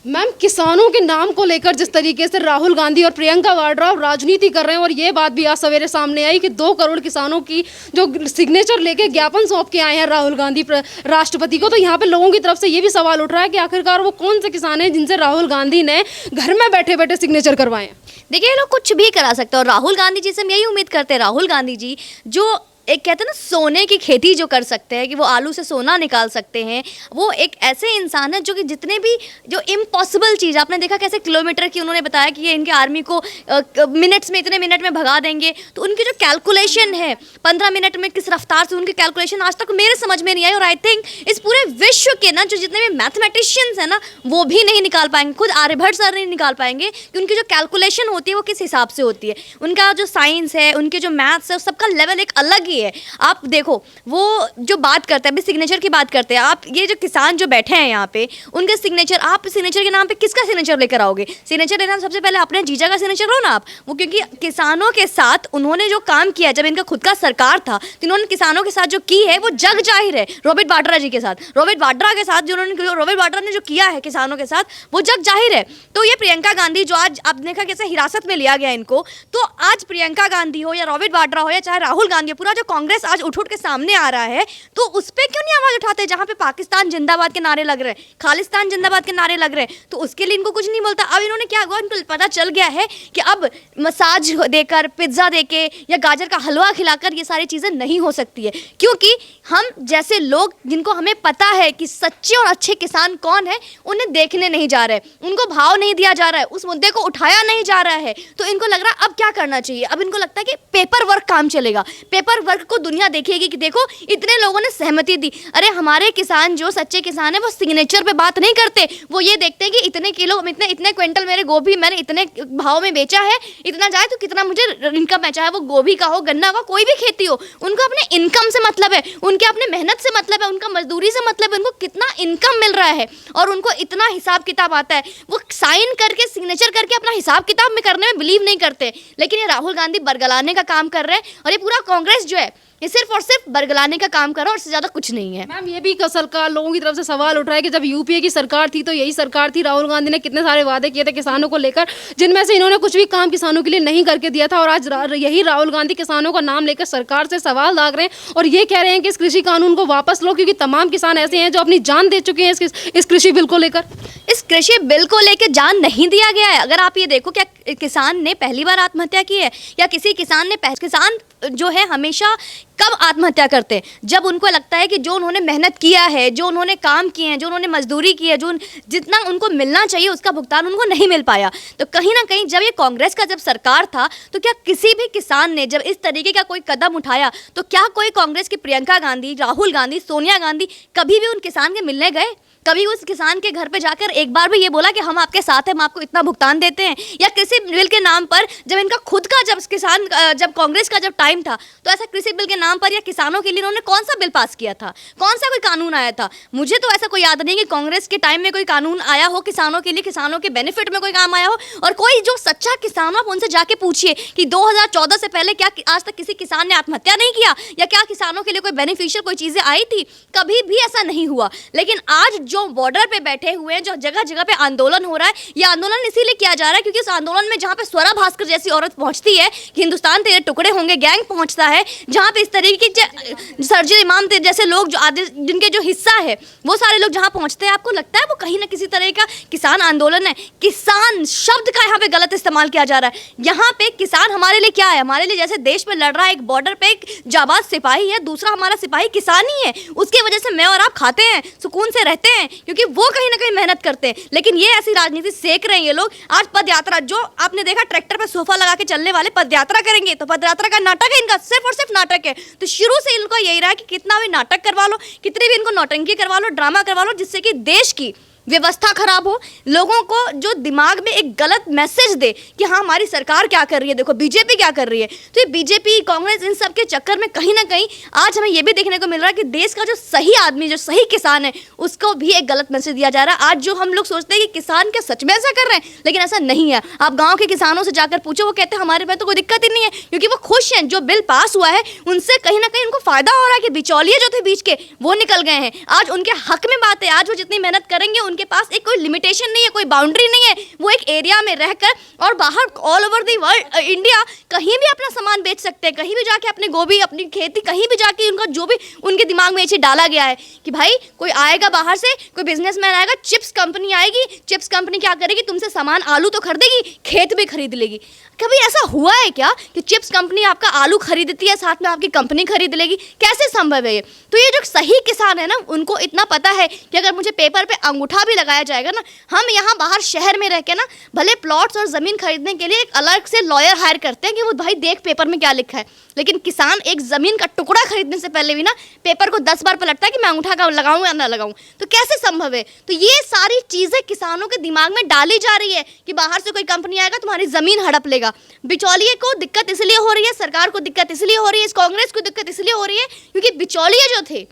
Ma'am, किसानों के नाम को लेकर जिस तरीके से राहुल गांधी और प्रियंका वाड्रा राजनीति कर रहे हैं, और ये बात भी आज सवेरे सामने आई कि 2 करोड़ किसानों की जो सिग्नेचर लेके ज्ञापन सौंप के आए हैं राहुल गांधी राष्ट्रपति को, तो यहाँ पे लोगों की तरफ से ये भी सवाल उठ रहा है कि आखिरकार वो कौन से किसान हैं जिनसे राहुल गांधी ने घर में बैठे बैठे सिग्नेचर करवाए हैं। देखिए, ये लोग कुछ भी करा सकते हैं और राहुल गांधी जी से हम यही उम्मीद करते हैं। राहुल गांधी जी जो एक कहते हैं ना सोने की खेती जो कर सकते हैं, कि वो आलू से सोना निकाल सकते हैं, वो एक ऐसे इंसान है जो कि जितने भी जो इम्पॉसिबल चीज़, आपने देखा कैसे किलोमीटर की उन्होंने बताया कि ये इनके आर्मी को मिनट्स में, इतने मिनट में भगा देंगे। तो उनकी जो कैलकुलेशन है 15 मिनट में किस रफ्तार से, उनकी कैलकुलेशन आज तक मेरे समझ में नहीं आई। और आई थिंक इस पूरे विश्व के ना जो जितने भी मैथमेटिशियंस हैं ना, वो भी नहीं निकाल पाएंगे, खुद आर्यभट्ट सर नहीं निकाल पाएंगे कि उनकी जो कैलकुलेशन होती है वो किस हिसाब से होती है। उनका जो साइंस है, उनके जो मैथ्स है, सबका लेवल एक अलग ही है। आप देखो, वो जो बात करते हैं, अभी सिग्नेचर की बात करते हैं, आप ये जो किसान जो बैठे हैं यहाँ पे, उनके सिग्नेचर, आप सिग्नेचर के नाम पे किसका सिग्नेचर लेकर आओगे? सिग्नेचर लेना सबसे पहले अपने जीजा का सिग्नेचर लो ना आप। वो क्योंकि किसानों के साथ उन्होंने जो काम किया, जब इनका खुद का सरकार था तो इन्होंने किसानों के साथ जो की है वो जग जाहिर है। रॉबर्ट वाड्रा जी के साथ, रॉबर्ट वाड्रा के साथ जो रॉबर्ट वाड्रा ने जो किया है किसानों के साथ, वो जग जाहिर है। तो ये प्रियंका गांधी जो आज आप देखा कैसे हिरासत में लिया गया इनको, तो आज प्रियंका गांधी हो या रॉबर्ट वाड्रा हो या चाहे राहुल गांधी हो, पूरा जो कांग्रेस आज उठ के सामने आ रहा है, तो उस पर क्यों नहीं आवाज उठाते? जहां पे पाकिस्तान जिंदाबाद के नारे लग रहे हैं, खालिस्तान जिंदाबाद के नारे लग रहे हैं, तो उसके लिए इनको कुछ नहीं बोलता। अब इन्होंने क्या हुआ, इनको पता चल गया है कि अब मसाज देकर, पिज्जा देके या गाजर का हलवा खिलाकर ये सारी चीजें नहीं हो सकती है। क्योंकि हम जैसे लोग जिनको हमें पता है कि सच्चे और अच्छे किसान कौन है, उन्हें देखने नहीं जा रहे, उनको भाव नहीं दिया जा रहा है, उस मुद्दे को उठाया नहीं जा रहा है। तो इनको लग रहा है अब क्या करना चाहिए। अब इनको लगता है कि पेपर वर्क काम चलेगा, पेपर वर्क को दुनिया देखेगी कि देखो इतने लोगों ने सहमति दी। अरे हमारे किसान जो सच्चे किसान है वो सिग्नेचर पे बात नहीं करते, वो ये देखते हैं कि इतने किलो, इतने क्विंटल मेरे गोभी मैंने इतने भाव में बेचा है, इतना जाए तो कितना मुझे इनकम है, चाहे वो गोभी का हो, गन्ना का, कोई भी खेती हो। उनको अपने इनकम से मतलब है, उनके अपने मेहनत से मतलब है, उनका मजदूरी से मतलब है, उनको कितना इनकम मिल रहा है और उनको इतना हिसाब किताब आता है। वो साइन करके, सिग्नेचर करके अपना हिसाब किताब में करने में बिलीव नहीं करते। लेकिन ये राहुल गांधी बरगलाने का काम कर रहे हैं, और ये पूरा कांग्रेस जो है ये सिर्फ और सिर्फ बरगलाने का काम कर रहा है, और इससे ज्यादा कुछ नहीं है। मैम, ये भी कसल का लोगों की तरफ से सवाल उठ रहा है कि जब यूपीए की सरकार थी तो यही सरकार थी, राहुल गांधी ने कितने सारे वादे किए थे किसानों को लेकर, जिनमें से इन्होंने कुछ भी काम किसानों के लिए नहीं करके दिया था। और आज यही राहुल गांधी किसानों का नाम लेकर सरकार से सवाल दाग रहे हैं और ये कह रहे हैं कि इस कृषि कानून को वापस लो, क्योंकि तमाम किसान ऐसे हैं जो अपनी जान दे चुके हैं इस कृषि बिल को लेकर। इस कृषि बिल को लेकर जान नहीं दिया गया है। अगर आप ये देखो, क्या किसान ने पहली बार आत्महत्या की है, या किसी किसान ने किसान जो है हमेशा कब आत्महत्या करते हैं? जब उनको लगता है कि जो उन्होंने मेहनत किया है, जो उन्होंने काम किए हैं, जो उन्होंने मजदूरी की है, जो जितना उनको मिलना चाहिए उसका भुगतान उनको नहीं मिल पाया। तो कहीं ना कहीं जब ये कांग्रेस का जब सरकार था, तो क्या किसी भी किसान ने जब इस तरीके का कोई कदम उठाया, तो क्या कोई कांग्रेस की प्रियंका गांधी, राहुल गांधी, सोनिया गांधी कभी भी उन किसान के मिलने गए? कभी उस किसान के घर पे जाकर एक बार भी ये बोला कि हम आपके साथ हैं, हम आपको इतना भुगतान देते हैं? या किसी बिल के नाम पर, जब इनका खुद का जब कांग्रेस का जब टाइम था, तो ऐसा कृषि बिल के नाम पर या किसानों के लिए उन्होंने कौन सा बिल पास किया था? कौन सा कोई कानून आया था? मुझे तो ऐसा कोई याद नहीं कि कांग्रेस के टाइम में कोई कानून आया हो किसानों के लिए, किसानों के बेनिफिट में कोई काम आया हो। और कोई जो सच्चा किसान हो, आप उनसे जाके पूछिए कि 2014 से पहले क्या आज तक किसी किसान ने आत्महत्या नहीं किया, या क्या किसानों के लिए कोई बेनिफिशियल कोई चीजें आई थी? कभी भी ऐसा नहीं हुआ। लेकिन आज जो बॉर्डर पे बैठे हुए हैं, जो जगह जगह पे आंदोलन हो रहा है, ये आंदोलन इसीलिए किया जा रहा है क्योंकि इस आंदोलन में जहां पे स्वरा भास्कर जैसी औरत पहुंचती है कि हिंदुस्तान तेरे टुकड़े होंगे गैंग पहुंचता है, जहां पे इस तरीके के सरजील इमाम जैसे लोग जो आदि जिनके जो हिस्सा है वो सारे लोग जहां पहुंचते हैं, आपको लगता है वो कहीं ना किसी तरह का किसान आंदोलन है? किसान शब्द का यहाँ पे गलत इस्तेमाल किया जा रहा है। यहाँ पे किसान हमारे लिए क्या है? हमारे लिए जैसे देश पे लड़ रहा है एक बॉर्डर पे एक जाबाज सिपाही है, दूसरा हमारा सिपाही किसान ही है। उसकी वजह से मैं और आप खाते हैं, सुकून से रहते हैं, क्योंकि वो कहीं ना कहीं मेहनत करते हैं। लेकिन ये ऐसी राजनीति सेक रहे हैं ये लोग। आज पद यात्रा, जो आपने देखा ट्रैक्टर पे सोफा लगा के चलने वाले पद यात्रा करेंगे, तो पद यात्रा का नाटक है इनका, सिर्फ और सिर्फ नाटक है। तो शुरू से इनको यही रहा कि कितना भी नाटक करवा लो, कितनी भी इनको नौटंकी करवा लो, ड्रामा करवा लो, जिससे कि देश की व्यवस्था खराब हो, लोगों को जो दिमाग में एक गलत मैसेज दे कि हाँ हमारी सरकार क्या कर रही है, देखो बीजेपी क्या कर रही है। तो ये बीजेपी, कांग्रेस, इन सब के चक्कर में कहीं ना कहीं आज हमें ये भी देखने को मिल रहा है कि देश का जो सही आदमी, जो सही किसान है, उसको भी एक गलत मैसेज दिया जा रहा है। आज जो हम लोग सोचते हैं कि किसान क्या सच में ऐसा कर रहे हैं, लेकिन ऐसा नहीं है। आप गाँव के किसानों से जाकर पूछो, वो कहते हैं हमारे में तो कोई दिक्कत ही नहीं है, क्योंकि वो खुश हैं। जो बिल पास हुआ है उनसे कहीं ना कहीं उनको फायदा हो रहा है कि बिचौलिए जो थे बीच के वो निकल गए हैं। आज उनके हक में बात है, आज वो जितनी मेहनत करेंगे उनके उनके पास एक कोई लिमिटेशन नहीं है, कोई बाउंड्री नहीं है। वो एक एरिया में रहकर और बाहर all over the world India कहीं भी अपना सामान बेच सकते हैं, कहीं भी जाके अपने गोभी, अपनी खेती, कहीं भी जाके उनका जो भी उनके दिमाग में ये चीज़ डाला गया है कि भाई कोई आएगा बाहर से, कोई बिजनेसमैन आएगा, चिप्स कंपनी आएगी, चिप्स कंपनी क्या करेगी, तुमसे सामान आलू तो खरीदेगी, खेत भी खरीद लेगी। कभी ऐसा हुआ है क्या कि चिप्स कंपनी आपका आलू खरीदती है, साथ में आपकी कंपनी खरीद लेगी? कैसे संभव है ये? तो ये जो सही किसान है ना, उनको इतना पता है कि अगर मुझे पेपर पे अंगूठा भी लगाया जाएगा ना, हम यहाँ बाहर शहर में रह के ना भले प्लॉट्स और ज़मीन खरीदने के लिए एक अलग से लॉयर हायर करते हैं कि वो भाई देख पेपर में क्या लिखा है, लेकिन किसान एक ज़मीन का टुकड़ा खरीदने से पहले भी ना पेपर को 10 बार पलटता है कि मैं अंगूठा का लगाऊं या ना लगाऊं। तो कैसे संभव है? तो ये सारी चीज़ें किसानों के दिमाग में डाली जा रही है कि बाहर से कोई कंपनी आएगा, तुम्हारी ज़मीन हड़प लेगा। बिचौलिए को दिक्कत इसलिए हो रही है, सरकार को दिक्कत इसलिए हो रही है, इस कांग्रेस को दिक्कत इसलिए हो रही है क्योंकि बिचौलिए जो थे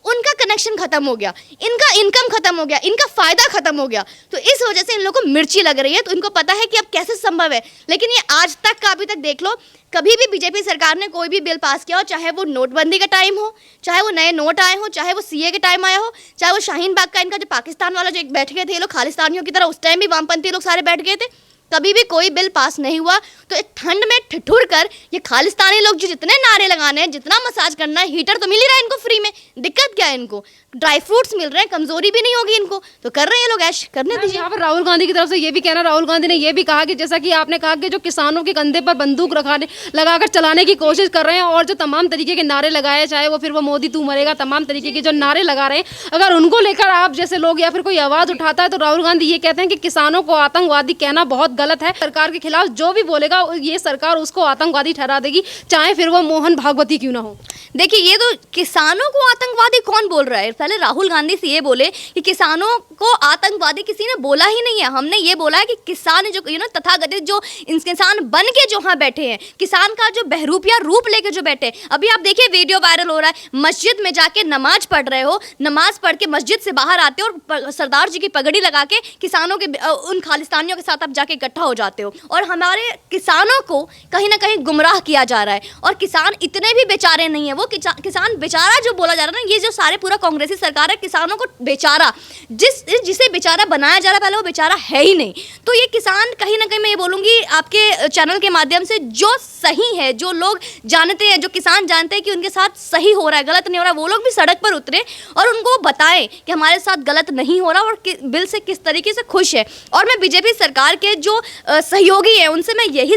उनका कनेक्शन खत्म हो गया, इनका इनकम खत्म हो गया, इनका फायदा खत्म हो गया। तो इस वजह से इन लोगों को मिर्ची लग रही है। तो इनको पता है कि अब कैसे संभव है। लेकिन ये आज तक का, अभी तक देख लो, कभी भी बीजेपी सरकार ने कोई भी बिल पास किया हो, चाहे वो नोटबंदी का टाइम हो, चाहे वो नए नोट आए हो, चाहे वो सीए के टाइम आया हो, चाहे वो शाहीन बाग का इनका जो पाकिस्तान वाला जो एक बैठ गए थे ये लोग खालिस्तानियों की तरह, उस टाइम भी वामपंथी लोग सारे बैठ गए थे, कभी भी कोई बिल पास नहीं हुआ। तो ठंड में ठिठुर कर ये खालिस्तानी लोग जो जितने नारे लगाने हैं, जितना मसाज करना है, हीटर तो मिल ही रहा है इनको फ्री में, दिक्कत क्या है इनको? ड्राई फ्रूट्स मिल रहे हैं, कमजोरी भी नहीं होगी इनको, तो कर रहे हैं ये लोग ऐश, करने दीजिए। यहाँ पर राहुल गांधी की तरफ से ये भी कहना, राहुल गांधी ने ये भी कहा कि जैसा कि आपने कहा कि जो किसानों के कंधे पर बंदूक लगाकर चलाने की कोशिश कर रहे हैं और जो तमाम तरीके के नारे लगाए, चाहे वो फिर वो मोदी तू मरेगा, तमाम तरीके के जो नारे लगा रहे हैं, अगर उनको लेकर आप जैसे लोग या फिर कोई आवाज़ उठाता है तो राहुल गांधी ये कहते हैं कि किसानों को आतंकवादी कहना बहुत गलत है। सरकार के खिलाफ जो भी बोलेगा ये सरकार उसको आतंकवादी ठहरा देगी, चाहे फिर वो मोहन भागवती क्यों ना हो। देखिए, ये तो किसानों को आतंकवादी कौन बोल रहा है? पहले राहुल गांधी से ये बोले कि किसानों को आतंकवादी किसी ने बोला ही नहीं है। हमने ये बोला है कि किसान जो तथाकथित जो किसान बन के जो यहाँ बैठे हैं, किसान का जो बहरूपिया रूप लेके जो बैठे हैं। अभी आप देखिए वीडियो वायरल हो रहा है, मस्जिद में जाके नमाज पढ़ रहे हो, नमाज पढ़ के मस्जिद से बाहर आते हो और सरदार जी की पगड़ी लगा के किसानों के उन खालिस्तानियों के साथ आप जाके इकट्ठा हो जाते हो। और हमारे किसानों को कहीं ना कहीं गुमराह किया जा रहा है। और किसान इतने भी बेचारे नहीं है, वो किसान बेचारा जो बोला जा रहा है ना, ये जो सारे पूरा कांग्रेसी सरकार है, किसानों को बेचारा जिसे बेचारा बनाया जा रहा है, पहले वो बेचारा है ही नहीं। तो ये किसान कहीं ना कहीं, मैं ये बोलूँगी आपके चैनल के माध्यम से, जो सही है, जो लोग जानते हैं, जो किसान जानते हैं कि उनके साथ सही हो रहा है, गलत नहीं हो रहा, वो लोग भी सड़क पर उतरे और उनको बताएं कि हमारे साथ गलत नहीं हो रहा और बिल से किस तरीके से खुश है। और मैं बीजेपी सरकार के जो सहयोगी हैं उनसे मैं यही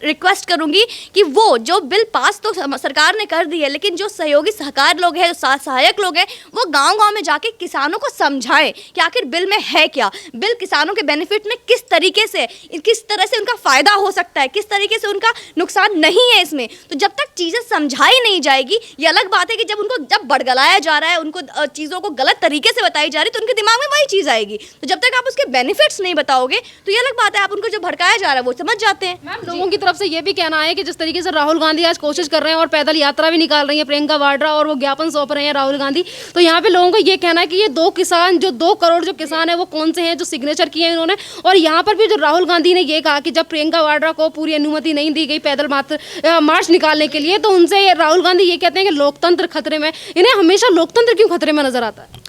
रिक्वेस्ट करूंगी कि वो जो बिल पास तो सरकार ने कर दी है, लेकिन जो सहयोगी सहकार लोग हैं, जो सहायक लोग हैं, वो गांव-गांव में जाके किसानों को समझाएं कि आखिर बिल में है क्या, बिल किसानों के बेनिफिट में किस तरीके से, किस तरह से उनका फायदा हो सकता है, किस तरीके से उनका नुकसान नहीं है इसमें। तो जब तक चीज़ें समझाई नहीं जाएगी, ये अलग बात है कि जब बड़गलाया जा रहा है, उनको चीज़ों को गलत तरीके से बताई जा रही है, तो उनके दिमाग में वही चीज़ आएगी। तो जब तक आप उसके बेनिफिट्स नहीं बताओगे तो ये अलग बात है, आप उनको जो भड़काया जा रहा है वो समझ जाते हैं। मैम, लोगों की तरफ से ये भी कहना है कि जिस तरीके से राहुल गांधी आज कोशिश कर रहे हैं और पैदल यात्रा भी निकाल रही है प्रियंका वाड्रा, और वो ज्ञापन सौंप रहे हैं राहुल गांधी, तो यहाँ पे लोगों का ये कहना है कि ये 2 करोड़ जो किसान है वो कौन से हैं जो सिग्नेचर किए हैं इन्होंने। और यहाँ पर भी जो राहुल गांधी ने ये कहा कि जब प्रियंका वाड्रा को पूरी अनुमति नहीं दी गई पैदल मार्च निकालने के लिए, तो उनसे राहुल गांधी ये कहते हैं कि लोकतंत्र खतरे में। इन्हें हमेशा लोकतंत्र क्यों खतरे में नजर आता है?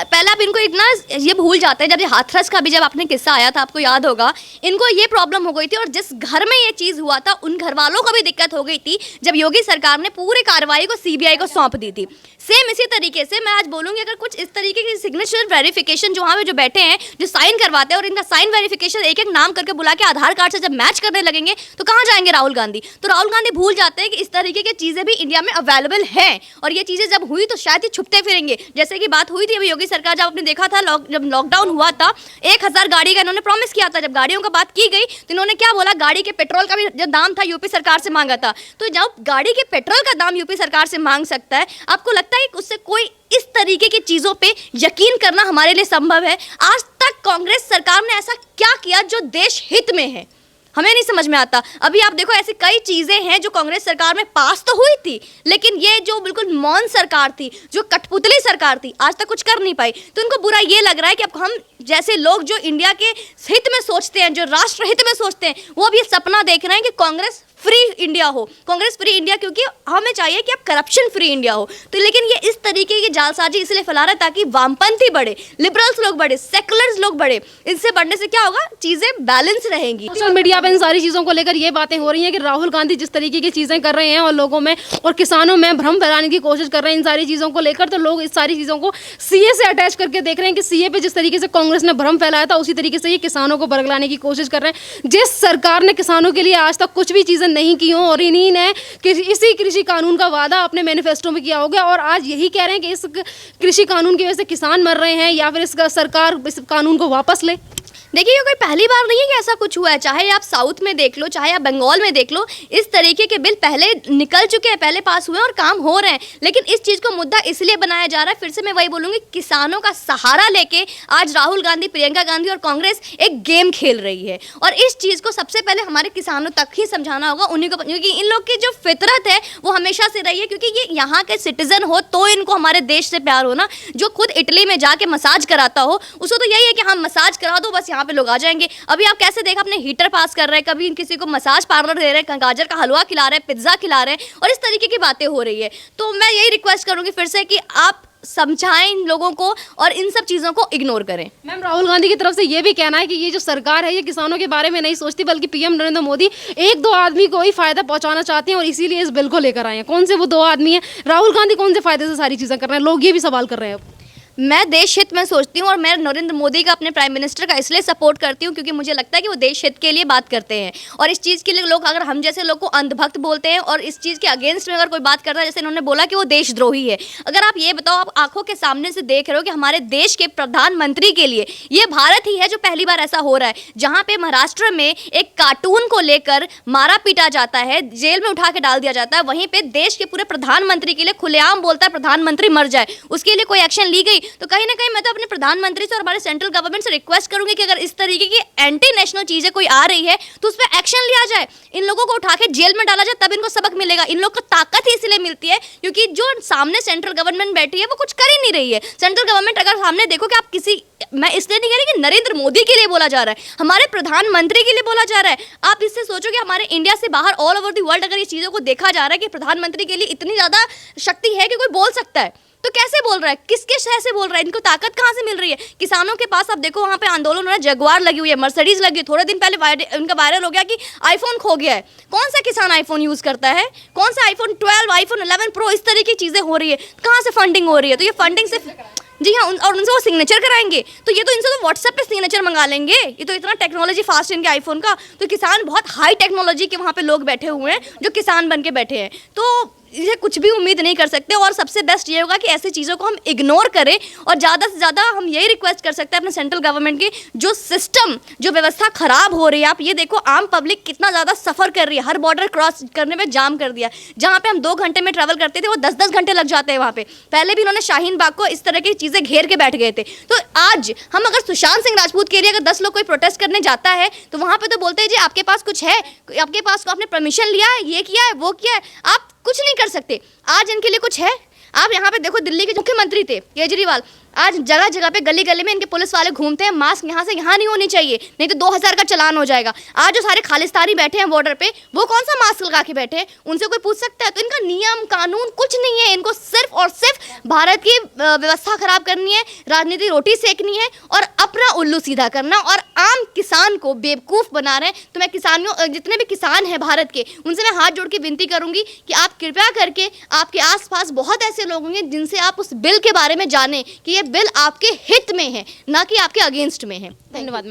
पहले आप इनको इतना ये भूल जाते हैं, जब ये हाथरस का भी जब आपने किस्सा आया था, आपको याद होगा, इनको ये प्रॉब्लम हो गई थी और जिस घर में ये चीज़ हुआ था उन घर वालों को भी दिक्कत हो गई थी जब योगी सरकार ने पूरी कार्रवाई को सीबीआई को सौंप दी थी। सेम इसी तरीके से मैं आज बोलूँगी, अगर कुछ इस तरीके की सिग्नेचर वेरिफिकेशन जो वहाँ पे जो बैठे हैं, जो साइन करवाते हैं, और इनका साइन वेरिफिकेशन एक एक नाम करके बुला के आधार कार्ड से जब मैच करने लगेंगे तो कहाँ जाएंगे राहुल गांधी? तो राहुल गांधी भूल जाते हैं कि इस तरीके की चीज़ें भी इंडिया में अवेलेबल हैं, और ये चीज़ें जब हुई तो शायद ये छुपते फिरेंगे। जैसे कि बात हुई थी अभी योगी सरकार, जब आपने देखा था जब लॉकडाउन हुआ था, 1000 गाड़ी का इन्होंने प्रॉमिस किया था। जब गाड़ियों का बात की गई तो इन्होंने क्या बोला, गाड़ी के पेट्रोल का भी जो दाम था यूपी सरकार से मांगा था। तो जब गाड़ी के पेट्रोल का दाम यूपी सरकार से मांग सकता है, आपको लगता है कि उससे कोई इस तरीके की चीजों पे यकीन करना हमारे लिए संभव है? आज तक कांग्रेस सरकार ने ऐसा क्या किया जो देश हित में है? हमें नहीं समझ में आता। अभी आप देखो, ऐसी कई चीज़ें हैं जो कांग्रेस सरकार में पास तो हुई थी, लेकिन ये जो बिल्कुल मौन सरकार थी, जो कठपुतली सरकार थी, आज तक कुछ कर नहीं पाई। तो उनको बुरा ये लग रहा है कि अब हम जैसे लोग जो इंडिया के हित में सोचते हैं, जो राष्ट्र हित में सोचते हैं, वो अब ये सपना देख रहे हैं कि कांग्रेस फ्री इंडिया हो, कांग्रेस फ्री इंडिया, क्योंकि हमें चाहिए कि अब करप्शन फ्री इंडिया हो। तो लेकिन ये इस तरीके की जालसाजी इसलिए फैला रहा है ताकि वामपंथी बढ़े, लिबरल्स लोग बढ़े, सेकुलर्स लोग बढ़े। इससे बढ़ने से क्या होगा, चीजें बैलेंस रहेंगी। सोशल मीडिया पे इन सारी चीज़ों को लेकर ये बातें हो रही हैं कि राहुल गांधी जिस तरीके की चीज़ें कर रहे हैं और लोगों में और किसानों में भ्रम फैलाने की कोशिश कर रहे हैं इन सारी चीज़ों को लेकर, तो लोग इस सारी चीज़ों को सीए से अटैच करके देख रहे हैं कि सीए पे जिस तरीके से कांग्रेस ने भ्रम फैलाया था उसी तरीके से ये किसानों को बरगलाने की कोशिश कर रहे हैं। जिस सरकार ने किसानों के लिए आज तक कुछ भी चीज़ें नहीं की हों और इन्हीं ने इसी कृषि कानून का वादा अपने मैनिफेस्टो में किया होगा और आज यही कह रहे हैं कि इस कृषि कानून की वजह से किसान मर रहे हैं या फिर इस सरकार इस कानून को वापस ले। देखिए, ये कोई पहली बार नहीं है कि ऐसा कुछ हुआ है। चाहे आप साउथ में देख लो, चाहे आप बंगाल में देख लो, इस तरीके के बिल पहले निकल चुके हैं, पहले पास हुए हैं और काम हो रहे हैं। लेकिन इस चीज़ को मुद्दा इसलिए बनाया जा रहा है, फिर से मैं वही बोलूँगी, किसानों का सहारा लेके आज राहुल गांधी, प्रियंका गांधी और कांग्रेस एक गेम खेल रही है। और इस चीज़ को सबसे पहले हमारे किसानों तक ही समझाना होगा, उन्हीं को, क्योंकि इन लोग की जो फितरत है वो हमेशा से रही है, क्योंकि ये यहाँ के सिटीजन हो तो इनको हमारे देश से प्यार हो ना। जो खुद इटली में जाके मसाज कराता हो उसको तो यही है कि हम मसाज करा दो, बस यहाँ पे लोग आ जाएंगे। अभी आप कैसे देखा, अपने हीटर पास कर रहे हैं, कभी किसी को मसाज पार्लर दे रहे हैं, गाजर का हलवा खिला रहे हैं, पिज्जा खिला रहे हैं और इस तरीके की बातें हो रही है। तो मैं यही रिक्वेस्ट करूंगी फिर से कि आप समझाएं इन लोगों को और इन सब चीज़ों को इग्नोर करें। मैम, राहुल गांधी की तरफ से ये भी कहना है कि ये जो सरकार है ये किसानों के बारे में नहीं सोचती, बल्कि पीएम नरेंद्र मोदी एक दो आदमी को ही फायदा पहुंचाना चाहते हैं और इसीलिए इस बिल को लेकर आए हैं। कौन से वो दो आदमी हैं? राहुल गांधी कौन से फायदे से सारी चीज़ें कर रहे हैं? लोग ये भी सवाल कर रहे हैं। मैं देश हित में सोचती हूँ और मैं नरेंद्र मोदी का, अपने प्राइम मिनिस्टर का इसलिए सपोर्ट करती हूँ क्योंकि मुझे लगता है कि वो देश हित के लिए बात करते हैं। और इस चीज़ के लिए लोग, अगर हम जैसे लोग को अंधभक्त बोलते हैं और इस चीज़ के अगेंस्ट में अगर कोई बात करता है, जैसे इन्होंने बोला कि वो देशद्रोही है, अगर आप ये बताओ, आप आंखों के सामने से देख रहे हो कि हमारे देश के प्रधानमंत्री के लिए, ये भारत ही है जो पहली बार ऐसा हो रहा है जहाँ पे महाराष्ट्र में एक कार्टून को लेकर मारा पीटा जाता है, जेल में उठा के डाल दिया जाता है, वहीं पे देश के पूरे प्रधानमंत्री के लिए खुलेआम बोलता है प्रधानमंत्री मर जाए, उसके लिए कोई एक्शन ली गई। तो कहीं ना कहीं तो अपने प्रधानमंत्री से और हमारे सेंट्रल गवर्नमेंट से रिक्वेस्ट करूंगी कि अगर इस तरीके की एंटी नेशनल चीजें कोई आ रही है तो उस पर एक्शन लिया जाए, इन लोगों को उठा के जेल में डाला जाए, तब इनको सबक मिलेगा। इन लोग को ताकत ही इसलिए मिलती है क्योंकि जो सामने सेंट्रल गवर्नमेंट बैठी है वो कुछ कर ही नहीं रही है। सेंट्रल गवर्नमेंट अगर सामने देखो कि आप किसी, मैं इसलिए नहीं कह रही कि नरेंद्र मोदी के लिए बोला जा रहा है, हमारे प्रधानमंत्री के लिए बोला जा रहा है। आप इससे सोचो कि हमारे इंडिया से बाहर ऑल ओवर द वर्ल्ड अगर ये चीज़ों को देखा जा रहा है कि प्रधानमंत्री के लिए इतनी ज़्यादा शक्ति है कि कोई बोल सकता है, तो कैसे बोल रहा है, किसके शहर से बोल रहा है, इनको ताकत कहाँ से मिल रही है? किसानों के पास आप देखो वहाँ पे आंदोलन हो रहा है, जगुआर लगी हुई है, मर्सिडीज लगी है। थोड़े दिन पहले उनका वायरल हो गया कि आईफोन खो गया है। कौन सा किसान आईफोन यूज़ करता है? कौन सा आईफोन 12, आईफोन 11 प्रो, इस तरह की चीज़ें हो रही है, कहाँ से फंडिंग हो रही है? तो ये फंडिंग से, जी हाँ, और उनसे वो सिग्नेचर कराएंगे, तो ये तो इनसे तो व्हाट्सएप पे सिग्नेचर मंगा लेंगे। ये तो इतना टेक्नोलॉजी फास्ट है इनके आईफोन का। तो किसान बहुत हाई टेक्नोलॉजी के वहाँ पे लोग बैठे हुए हैं जो किसान बन के बैठे हैं, तो इसे कुछ भी उम्मीद नहीं कर सकते। और सबसे बेस्ट ये होगा कि ऐसी चीज़ों को हम इग्नोर करें और ज़्यादा से ज़्यादा हम यही रिक्वेस्ट कर सकते हैं अपने सेंट्रल गवर्नमेंट की, जो सिस्टम, जो व्यवस्था ख़राब हो रही है, आप ये देखो आम पब्लिक कितना ज़्यादा सफ़र कर रही है, हर बॉर्डर क्रॉस करने में जाम कर दिया। जहाँ पे हम 2 घंटे में ट्रैवल करते थे वो 10-10 घंटे लग जाते हैं वहाँ पे। पहले भी इन्होंने शाहीन बाग को इस तरह की चीज़ें घेर के बैठ गए थे। तो आज हम अगर सुशांत सिंह राजपूत के लिए अगर 10 लोग कोई प्रोटेस्ट करने जाता है तो वहाँ पर तो बोलते हैं जी आपके पास कुछ है, आपके पास आपने परमिशन लिया है, ये किया है, वो किया है, आप कुछ नहीं कर सकते। आज इनके लिए कुछ है? आप यहाँ पे देखो, दिल्ली के मुख्यमंत्री थे केजरीवाल, आज जगह जगह पे गली गली में इनके पुलिस वाले घूमते हैं, मास्क यहाँ से यहाँ नहीं होनी चाहिए, नहीं तो 2000 का चालान हो जाएगा। आज जो सारे खालिस्तानी बैठे हैं बॉर्डर पे, वो कौन सा मास्क लगा के बैठे हैं? उनसे कोई पूछ सकता है? तो इनका नियम कानून कुछ नहीं है, इनको सिर्फ और सिर्फ भारत की व्यवस्था खराब करनी है, राजनीति रोटी सेकनी है और अपना उल्लू सीधा करना, और आम किसान को बेवकूफ़ बना रहे हैं। तो मैं किसानों, जितने भी किसान हैं भारत के, उनसे मैं हाथ जोड़ के विनती करूंगी कि आप कृपया करके, आपके आसपास बहुत ऐसे लोग होंगे जिनसे आप उस बिल के बारे में जानें कि ये बिल आपके हित में है, ना कि आपके अगेंस्ट में है। धन्यवाद।